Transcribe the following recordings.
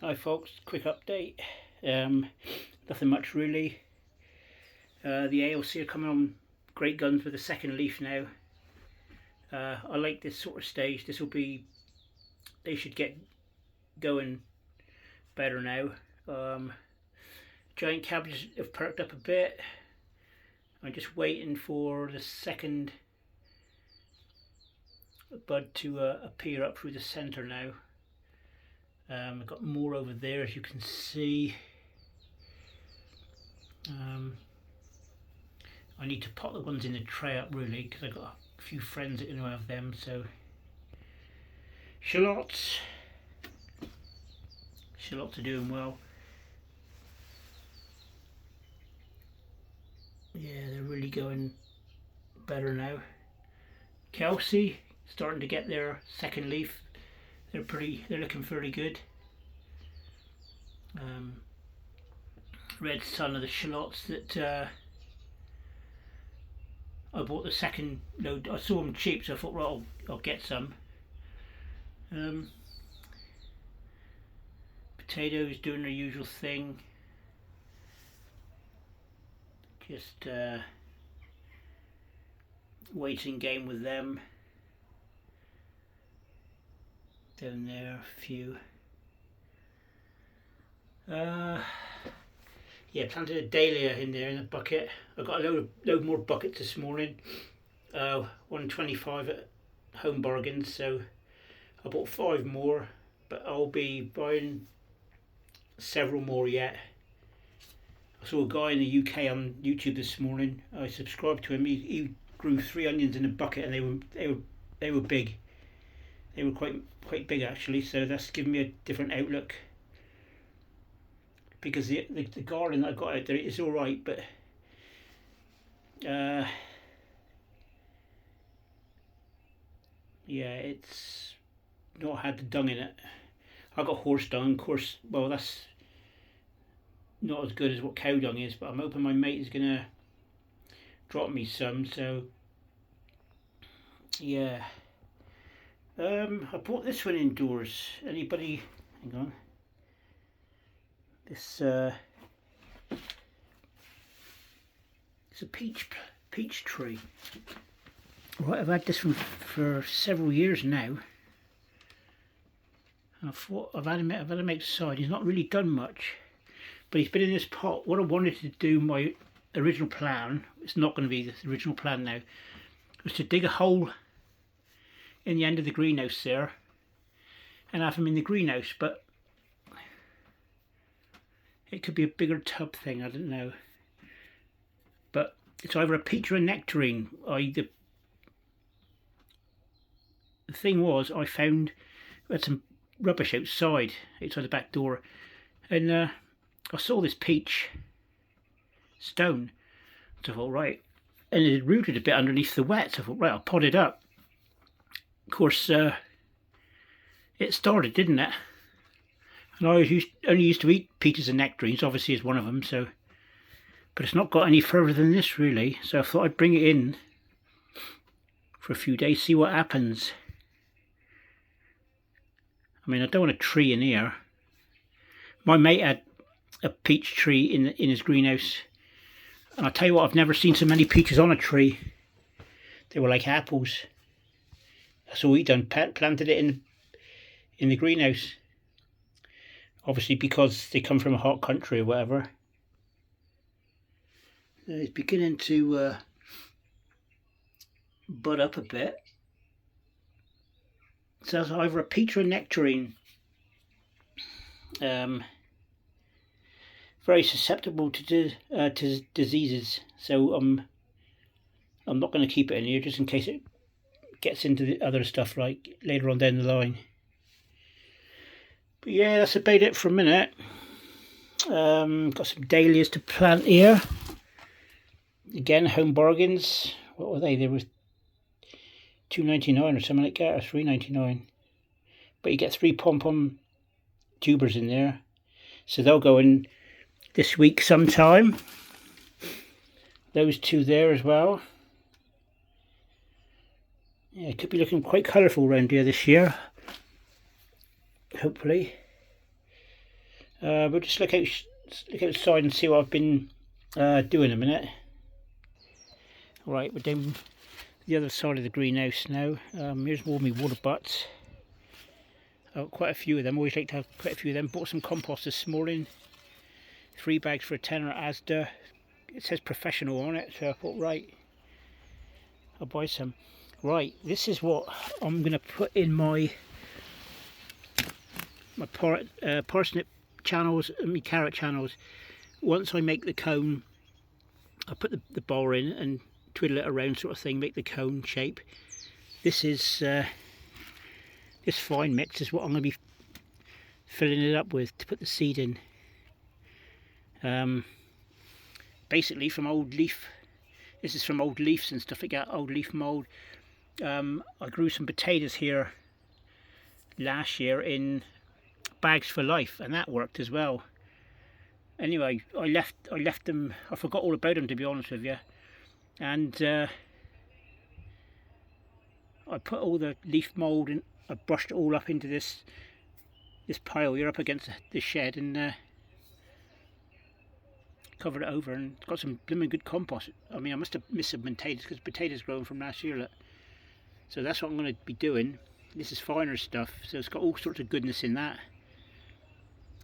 Hi folks, quick update. Nothing much really. The ALC are coming on great guns with the second leaf now. I like this sort of stage. They should get going better now. Giant cabbages have perked up a bit. I'm just waiting for the second bud to appear up through the centre now. I've got more over there, as you can see. I need to pot the ones in the tray up really, because I've got a few friends that know have them. So shallots are doing well. Yeah, they're really going better now. Kelsey starting to get their second leaf. They're looking fairly good. Red Sun are the shallots that I bought the second load. I saw them cheap, so I thought, right, I'll get some. Potatoes doing their usual thing. Just waiting game with them. Down there, a few. Yeah, planted a dahlia in there in a bucket. I got a load more buckets this morning. 125 at Home Bargains, so I bought 5 more, but I'll be buying several more yet. I saw a guy in the UK on YouTube this morning. I subscribed to him. He grew 3 onions in a bucket, and they were big. They were quite big actually. So that's given me a different outlook. Because the garden that I got out there is all right, but yeah, it's not had the dung in it. I got horse dung, of course. Well, that's not as good as what cow dung is, but I'm hoping my mate is gonna drop me some. So yeah, I bought this one indoors. Anybody? Hang on. This it's a peach tree. Right, I've had this one for several years now. And I thought I've had him outside. He's not really done much, but he's been in this pot. What I wanted to do, my original plan, it's not going to be the original plan now, was to dig a hole in the end of the greenhouse there and have him in the greenhouse, but it could be a bigger tub thing, I don't know. But it's either a peach or a nectarine. The thing was, I found we had some rubbish outside the back door, and I saw this peach stone. So I thought, right, and it had rooted a bit underneath the wet. So I thought, right, I'll pot it up. Of course, it started, didn't it? And I only used to eat peaches and nectarines, obviously is one of them, so, but it's not got any further than this really, so I thought I'd bring it in for a few days, see what happens. I mean, I don't want a tree in here. My mate had a peach tree in his greenhouse, and I tell you what, I've never seen so many peaches on a tree. They were like apples. That's all he done, planted it in the greenhouse. Obviously because they come from a hot country or whatever. It's beginning to bud up a bit. So it's either a peach or a nectarine. Very susceptible to diseases. So I'm not going to keep it in here just in case it gets into the other stuff like later on down the line. But yeah, that's about it for a minute. Got some dahlias to plant here. Again, Home Bargains. What were they? They were $2.99 or something like that, or $3.99. But you get 3 pom-pom tubers in there. So they'll go in this week sometime. Those 2 there as well. Yeah, it could be looking quite colourful around here this year. Hopefully. We'll just look outside and see what I've been doing a minute. Right, we're down the other side of the greenhouse now. Here's all my water butts. I've got quite a few of them. Always like to have quite a few of them. Bought some compost this morning. 3 bags for a tenner at Asda. It says professional on it, so I thought, right, I'll buy some. Right, this is what I'm going to put in my parsnip channels and my carrot channels. Once I make the cone, I put the bowl in and twiddle it around, sort of thing, make the cone shape. This is this fine mix is what I'm going to be filling it up with to put the seed in. Basically from old leaf. This is from old leaves and stuff like that, old leaf mould. I grew some potatoes here last year in bags for life, and that worked as well. Anyway, I left them. I forgot all about them, to be honest with you. And I put all the leaf mould in. I brushed it all up into this pile here up against the shed, and covered it over, and got some blooming good compost. I mean, I must have missed some potatoes because potatoes grown from last year. Look. So that's what I'm going to be doing. This is finer stuff, so it's got all sorts of goodness in that.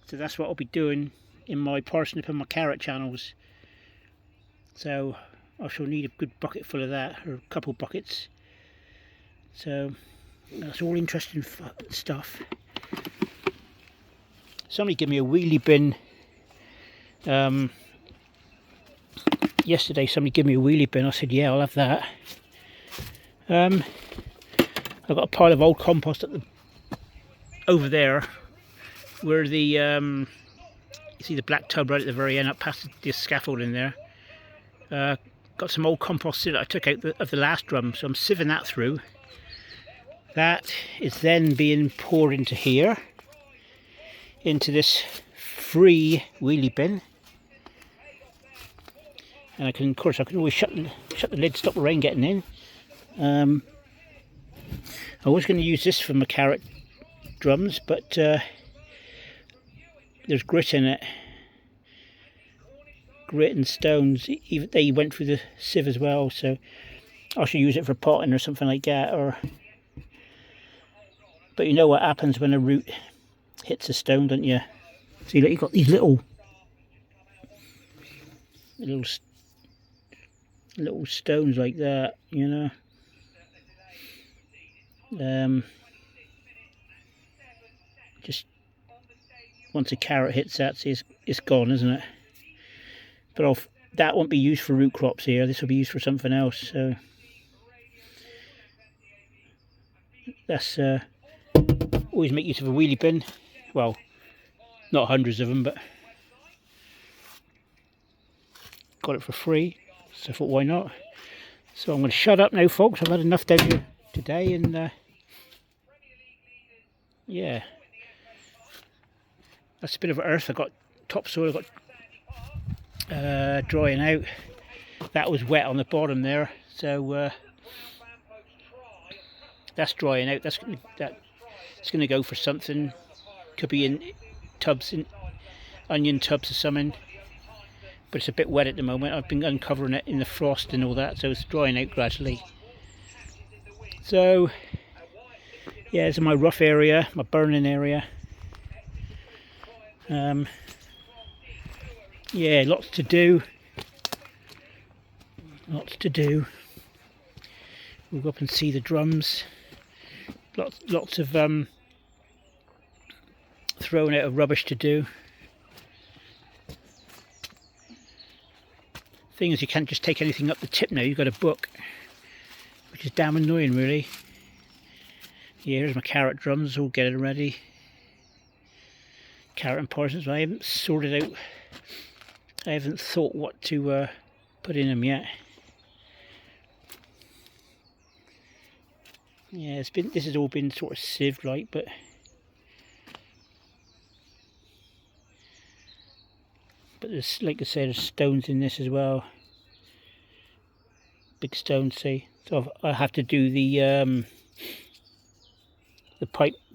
So that's what I'll be doing in my parsnip and my carrot channels. So I shall need a good bucket full of that, or a couple buckets. So that's all interesting stuff. Somebody gave me a wheelie bin. Yesterday somebody gave me a wheelie bin. I said, yeah, I'll have that. I've got a pile of old compost over there, where the you see the black tub right at the very end, up past the scaffolding there. Got some old compost that I took out of the last drum, so I'm sieving that through. That is then being poured into here, into this free wheelie bin. And of course I can always shut the lid, stop the rain getting in. I was going to use this for my carrot drums, but there's grit in it. Grit and stones. Even they went through the sieve as well, so I should use it for potting or something like that. But you know what happens when a root hits a stone, don't you? See, look, you've got these little stones like that, you know. Just once a carrot hits that, see, it's gone, isn't it? But that won't be used for root crops here. This will be used for something else. So that's always make use of a wheelie bin. Well, not hundreds of them, but got it for free. So I thought, why not? So I'm going to shut up now, folks. I've had enough down here today, and yeah, that's a bit of earth. I got topsoil. I got drying out. That was wet on the bottom there, so that's drying out. It's going to go for something. Could be in tubs, in onion tubs or something. But it's a bit wet at the moment. I've been uncovering it in the frost and all that, so it's drying out gradually. So yeah, it's my rough area, my burning area. Yeah, lots to do. We'll go up and see the drums. Lots of throwing out of rubbish to do. Thing is, you can't just take anything up the tip now. You've got a book, which is damn annoying, really. Yeah, here's my carrot drums, all getting ready. Carrot and parsnips. I haven't sorted out. I haven't thought what to put in them yet. Yeah, this has all been sort of sieved, like, but there's, like I said, there's stones in this as well. Big stones, see. So I have to do the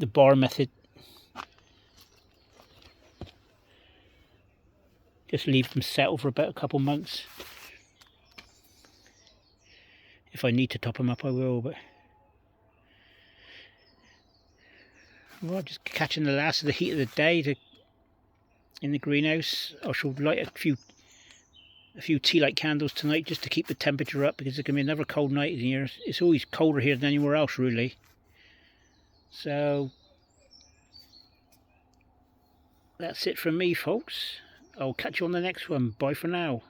bar method. Just leave them settle for about a couple months. If I need to top them up, I will, but... Well, just catching the last of the heat of the day in the greenhouse. I shall light a few tea light candles tonight just to keep the temperature up, because it's going to be another cold night in here. It's always colder here than anywhere else, really. So that's it from me, folks. I'll catch you on the next one. Bye for now.